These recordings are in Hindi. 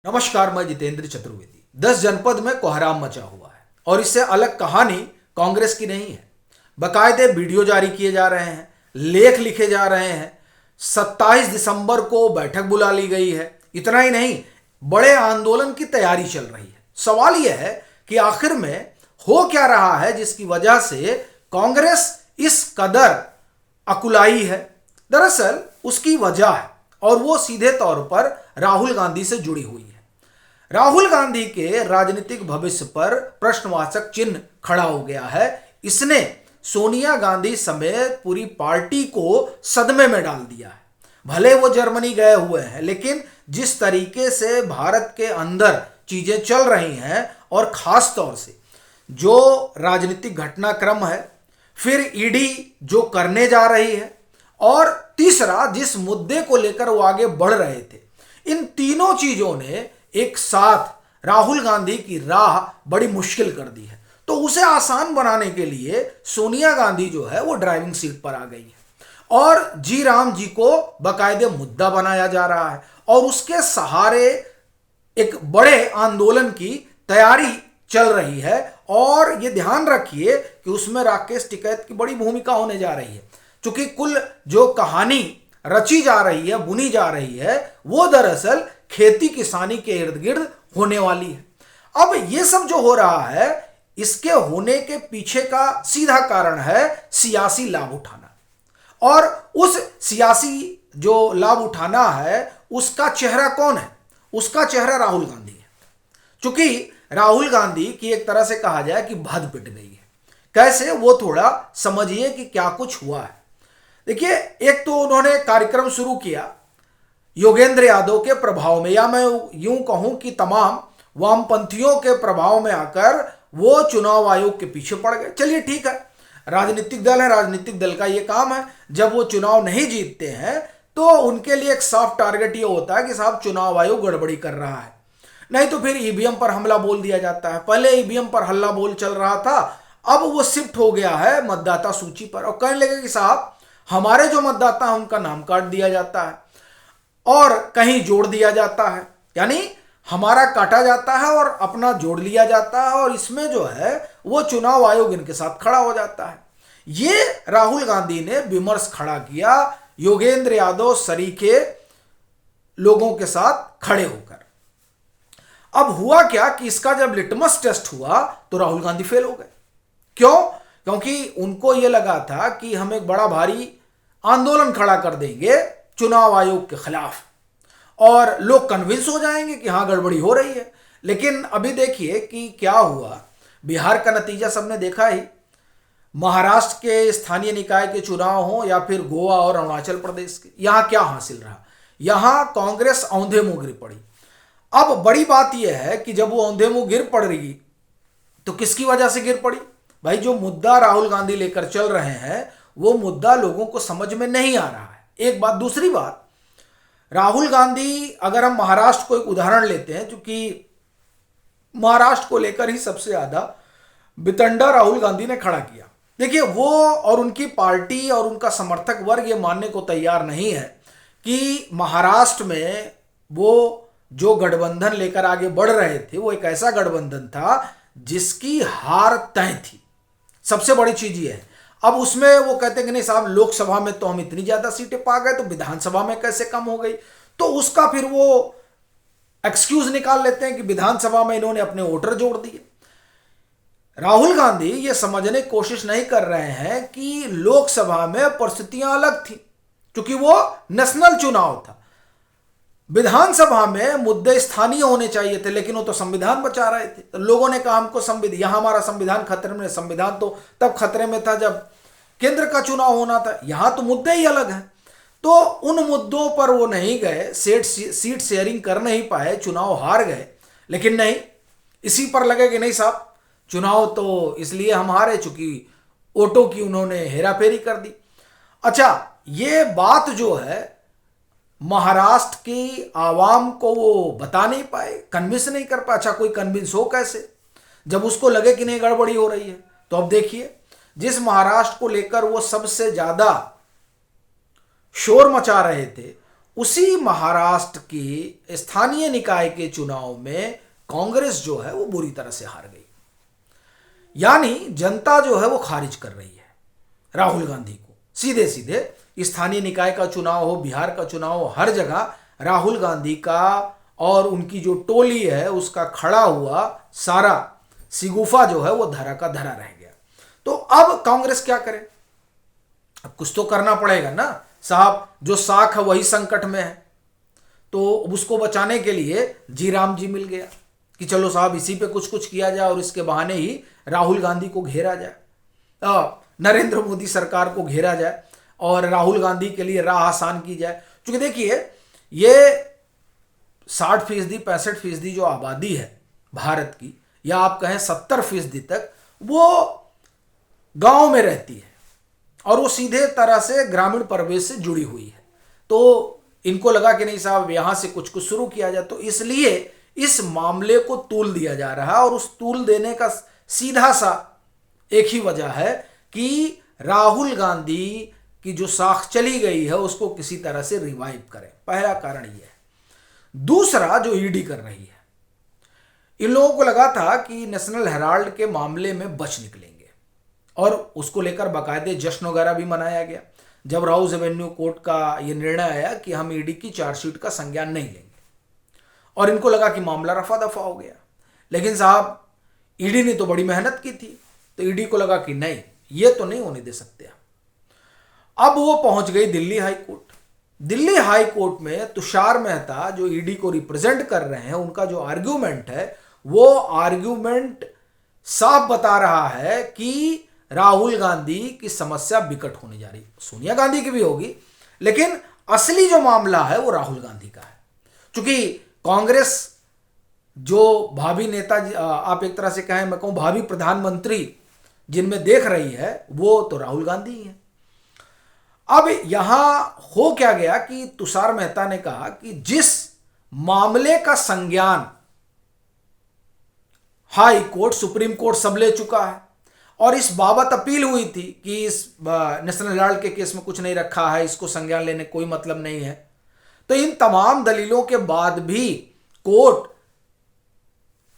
नमस्कार, मैं जितेंद्र चतुर्वेदी। 10 जनपद में कोहराम मचा हुआ है और इससे अलग कहानी कांग्रेस की नहीं है। बकायदे वीडियो जारी किए जा रहे हैं, लेख लिखे जा रहे हैं। 27 दिसंबर को बैठक बुला ली गई है। इतना ही नहीं, बड़े आंदोलन की तैयारी चल रही है। सवाल यह है कि आखिर में हो क्या रहा है जिसकी वजह से कांग्रेस इस कदर अकुलाई है। दरअसल उसकी वजह है और वो सीधे तौर पर राहुल गांधी से जुड़ी हुई है। राहुल गांधी के राजनीतिक भविष्य पर प्रश्नवाचक चिन्ह खड़ा हो गया है। इसने सोनिया गांधी समेत पूरी पार्टी को सदमे में डाल दिया है। भले वो जर्मनी गए हुए हैं, लेकिन जिस तरीके से भारत के अंदर चीजें चल रही हैं और खास तौर से जो राजनीतिक घटनाक्रम है, फिर ईडी जो करने जा रही है, और तीसरा जिस मुद्दे को लेकर वो आगे बढ़ रहे थे, इन तीनों चीजों ने एक साथ राहुल गांधी की राह बड़ी मुश्किल कर दी है। तो उसे आसान बनाने के लिए सोनिया गांधी जो है वो ड्राइविंग सीट पर आ गई है और जी राम जी को बाकायदे मुद्दा बनाया जा रहा है और उसके सहारे एक बड़े आंदोलन की तैयारी चल रही है। और ये ध्यान रखिए कि उसमें राकेश टिकैत की बड़ी भूमिका होने जा रही है, क्योंकि कुल जो कहानी रची जा रही है, बुनी जा रही है, वो दरअसल खेती किसानी के इर्द गिर्द होने वाली है। अब ये सब जो हो रहा है, इसके होने के पीछे का सीधा कारण है सियासी लाभ उठाना। और उस सियासी जो लाभ उठाना है, उसका चेहरा कौन है? उसका चेहरा राहुल गांधी है। चूंकि राहुल गांधी की एक तरह से कहा जाए कि भद पिट गई है। कैसे, वो थोड़ा समझिए कि क्या कुछ हुआ है। देखिए, एक तो उन्होंने कार्यक्रम शुरू किया योगेंद्र यादव के प्रभाव में, या मैं यूं कहूं कि तमाम वामपंथियों के प्रभाव में आकर वो चुनाव आयोग के पीछे पड़ गए। चलिए ठीक है, राजनीतिक दल है, राजनीतिक दल का ये काम है। जब वो चुनाव नहीं जीतते हैं तो उनके लिए एक सॉफ्ट टारगेट ये होता है कि साहब चुनाव आयोग गड़बड़ी कर रहा है, नहीं तो फिर ईवीएम पर हमला बोल दिया जाता है। पहले ईवीएम पर हल्ला बोल चल रहा था, अब वो शिफ्ट हो गया है मतदाता सूची पर और कहने लगे कि साहब हमारे जो मतदाता हैं उनका नाम काट दिया जाता है और कहीं जोड़ दिया जाता है, यानी हमारा काटा जाता है और अपना जोड़ लिया जाता है, और इसमें जो है वो चुनाव आयोग इनके साथ खड़ा हो जाता है। ये राहुल गांधी ने विमर्श खड़ा किया योगेंद्र यादव सरीखे लोगों के साथ खड़े होकर। अब हुआ क्या कि इसका जब लिटमस टेस्ट हुआ तो राहुल गांधी फेल हो गए। क्यों? क्योंकि उनको यह लगा था कि हम एक बड़ा भारी आंदोलन खड़ा कर देंगे चुनाव आयोग के खिलाफ और लोग कन्विंस हो जाएंगे कि हां गड़बड़ी हो रही है। लेकिन अभी देखिए कि क्या हुआ। बिहार का नतीजा सबने देखा ही। महाराष्ट्र के स्थानीय निकाय के चुनाव हो या फिर गोवा और अरुणाचल प्रदेश के, यहां क्या हासिल रहा? यहां कांग्रेस औंधे मुंह गिर पड़ी। अब बड़ी बात यह है कि जब वो औंधे मुंह गिर पड़ रही तो किसकी वजह से गिर पड़ी? भाई, जो मुद्दा राहुल गांधी लेकर चल रहे हैं वो मुद्दा लोगों को समझ में नहीं आ रहा है। एक बात। दूसरी बात, राहुल गांधी, अगर हम महाराष्ट्र को एक उदाहरण लेते हैं, क्योंकि महाराष्ट्र को लेकर ही सबसे ज्यादा बितंडा राहुल गांधी ने खड़ा किया। देखिए, वो और उनकी पार्टी और उनका समर्थक वर्ग ये मानने को तैयार नहीं है कि महाराष्ट्र में वो जो गठबंधन लेकर आगे बढ़ रहे थे वो एक ऐसा गठबंधन था जिसकी हार तय थी। सबसे बड़ी चीज ये है। अब उसमें वो कहते हैं कि नहीं साहब, लोकसभा में तो हम इतनी ज्यादा सीटें पा गए तो विधानसभा में कैसे कम हो गई? तो उसका फिर वो एक्सक्यूज निकाल लेते हैं कि विधानसभा में इन्होंने अपने वोटर जोड़ दिए। राहुल गांधी ये समझने की कोशिश नहीं कर रहे हैं कि लोकसभा में परिस्थितियां अलग थी, क्योंकि वो नेशनल चुनाव था। विधानसभा में मुद्दे स्थानीय होने चाहिए थे, लेकिन वो तो संविधान बचा रहे थे। तो लोगों ने कहा हमको संविधान, यहां हमारा संविधान खतरे में। संविधान तो तब खतरे में था जब केंद्र का चुनाव होना था। यहां तो मुद्दे ही अलग हैं। तो उन मुद्दों पर वो नहीं गए, सीट शेयरिंग कर नहीं पाए, चुनाव हार गए। लेकिन नहीं, इसी पर लगे कि नहीं साहब चुनाव तो इसलिए हम हारे चूंकि वोटों की उन्होंने हेराफेरी कर दी। अच्छा, ये बात जो है महाराष्ट्र की आवाम को वो बता नहीं पाए, कन्विंस नहीं कर पाए। अच्छा, कोई कन्विंस हो कैसे जब उसको लगे कि नहीं गड़बड़ी हो रही है? तो अब देखिए, जिस महाराष्ट्र को लेकर वो सबसे ज्यादा शोर मचा रहे थे, उसी महाराष्ट्र के स्थानीय निकाय के चुनाव में कांग्रेस जो है वो बुरी तरह से हार गई। यानी जनता जो है वो खारिज कर रही है राहुल गांधी को। सीधे सीधे स्थानीय निकाय का चुनाव हो, बिहार का चुनाव हो, हर जगह राहुल गांधी का और उनकी जो टोली है उसका खड़ा हुआ सारा सिगुफा जो है वो धरा का धरा रह गया। तो अब कांग्रेस क्या करे? अब कुछ तो करना पड़ेगा ना साहब, जो साख है वही संकट में है। तो उसको बचाने के लिए जी राम जी मिल गया कि चलो साहब इसी पे कुछ कुछ किया जाए और इसके बहाने ही राहुल गांधी को घेरा जाए, नरेंद्र मोदी सरकार को घेरा जाए और राहुल गांधी के लिए राह आसान की जाए। क्योंकि देखिए ये 60% 65% जो आबादी है भारत की, या आप कहें 70% तक, वो गांव में रहती है और वो सीधे तरह से ग्रामीण परिवेश से जुड़ी हुई है। तो इनको लगा कि नहीं साहब यहां से कुछ कुछ शुरू किया जाए, तो इसलिए इस मामले को तूल दिया जा रहा है। और उस तूल देने का सीधा सा एक ही वजह है कि राहुल गांधी की जो साख चली गई है उसको किसी तरह से रिवाइव करें। पहला कारण यह है। दूसरा जो ईडी कर रही है, इन लोगों को लगा था कि नेशनल हेराल्ड के मामले में बच निकलेंगे और उसको लेकर बाकायदे जश्न वगैरह भी मनाया गया जब राउज एवेन्यू कोर्ट का यह निर्णय आया कि हम ईडी की चार्जशीट का संज्ञान नहीं लेंगे। और इनको लगा कि मामला रफा दफा हो गया। लेकिन साहब ईडी ने तो बड़ी मेहनत की थी, तो ईडी को लगा कि नहीं, ये तो नहीं होने दे सकते। अब वो पहुंच गई Delhi high court. Delhi high court में तुषार मेहता जो ईडी को रिप्रेजेंट कर रहे हैं, उनका जो आर्ग्यूमेंट है वो आर्ग्यूमेंट साफ बता रहा है कि राहुल गांधी की समस्या बिकट होने जा रही। सोनिया गांधी की भी होगी, लेकिन असली जो मामला है वो राहुल गांधी का है। क्योंकि कांग्रेस जो भावी नेता, आप एक तरह से कहें, मैं कहूं भावी प्रधानमंत्री जिनमें देख रही है, वो तो राहुल गांधी ही है। अब यहां हो क्या गया कि तुषार मेहता ने कहा कि जिस मामले का संज्ञान हाई कोर्ट, सुप्रीम कोर्ट सब ले चुका है और इस बाबत अपील हुई थी कि इस नेशनल हेराल्ड के केस में कुछ नहीं रखा है, इसको संज्ञान लेने कोई मतलब नहीं है, तो इन तमाम दलीलों के बाद भी कोर्ट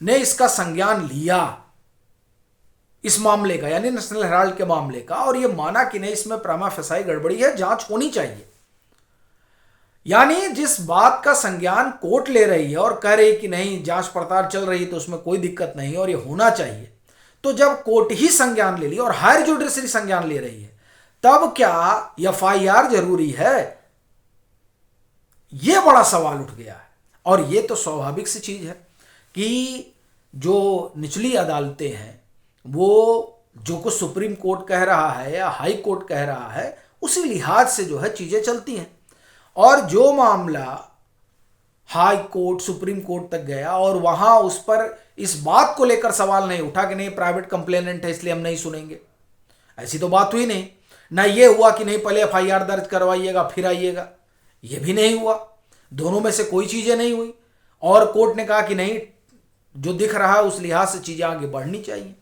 ने इसका संज्ञान लिया, इस मामले का, यानी नेशनल हेराल्ड के मामले का, और यह माना कि नहीं इसमें प्रमा फसाई गड़बड़ी है, जांच होनी चाहिए। यानी जिस बात का संज्ञान कोर्ट ले रही है और कह रही कि नहीं जांच पड़ताल चल रही है तो उसमें कोई दिक्कत नहीं और यह होना चाहिए, तो जब कोर्ट ही संज्ञान ले लिया और हायर जुडिशरी संज्ञान ले रही है, तब क्या एफआईआर जरूरी है? यह बड़ा सवाल उठ गया है। और यह तो स्वाभाविक सी चीज है कि जो निचली अदालतें हैं वो जो कुछ सुप्रीम कोर्ट कह रहा है या हाई कोर्ट कह रहा है उसी लिहाज से जो है चीजें चलती हैं। और जो मामला हाई कोर्ट, सुप्रीम कोर्ट तक गया और वहां उस पर इस बात को लेकर सवाल नहीं उठा कि नहीं प्राइवेट कंप्लेनेंट है इसलिए हम नहीं सुनेंगे, ऐसी तो बात हुई नहीं। ना ये हुआ कि नहीं पहले एफआईआर दर्ज करवाइएगा फिर आइएगा, ये भी नहीं हुआ। दोनों में से कोई चीजें नहीं हुई और कोर्ट ने कहा कि नहीं जो दिख रहा है उस लिहाज से चीजें आगे बढ़नी चाहिए।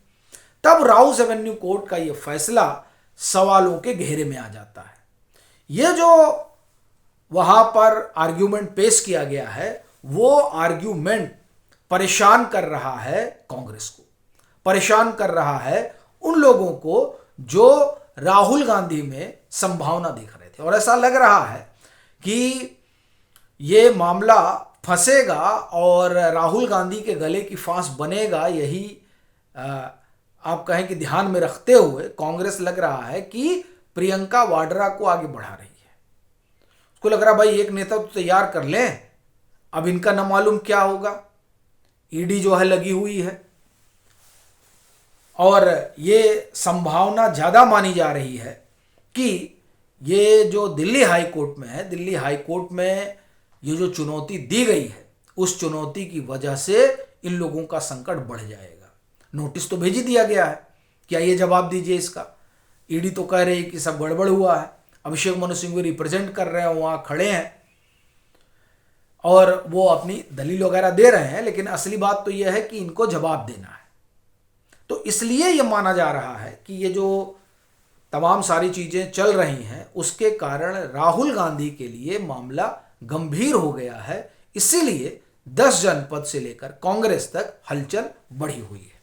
तब राउज एवेन्यू कोर्ट का यह फैसला सवालों के घेरे में आ जाता है। यह जो वहां पर आर्ग्यूमेंट पेश किया गया है वो आर्ग्यूमेंट परेशान कर रहा है कांग्रेस को, परेशान कर रहा है उन लोगों को जो राहुल गांधी में संभावना देख रहे थे। और ऐसा लग रहा है कि ये मामला फंसेगा और राहुल गांधी के गले की फांस बनेगा। यही आप कहें कि ध्यान में रखते हुए कांग्रेस लग रहा है कि प्रियंका वाड्रा को आगे बढ़ा रही है। उसको लग रहा भाई एक नेता तो तैयार कर लें, अब इनका न मालूम क्या होगा। ईडी जो है लगी हुई है और ये संभावना ज्यादा मानी जा रही है कि ये जो दिल्ली हाई कोर्ट में है, दिल्ली हाई कोर्ट में ये जो चुनौती दी गई है उस चुनौती की वजह से इन लोगों का संकट बढ़ जाएगा। नोटिस तो भेज ही दिया गया है कि आइए जवाब दीजिए इसका। ईडी तो कह रही कि सब गड़बड़ हुआ है, अभिषेक मनु सिंघवी रिप्रेजेंट कर रहे हैं, वहां खड़े हैं और वो अपनी दलील वगैरह दे रहे हैं, लेकिन असली बात तो यह है कि इनको जवाब देना है। तो इसलिए यह माना जा रहा है कि ये जो तमाम सारी चीजें चल रही हैं उसके कारण राहुल गांधी के लिए मामला गंभीर हो गया है, इसीलिए 10 जनपद से लेकर कांग्रेस तक हलचल बढ़ी हुई है।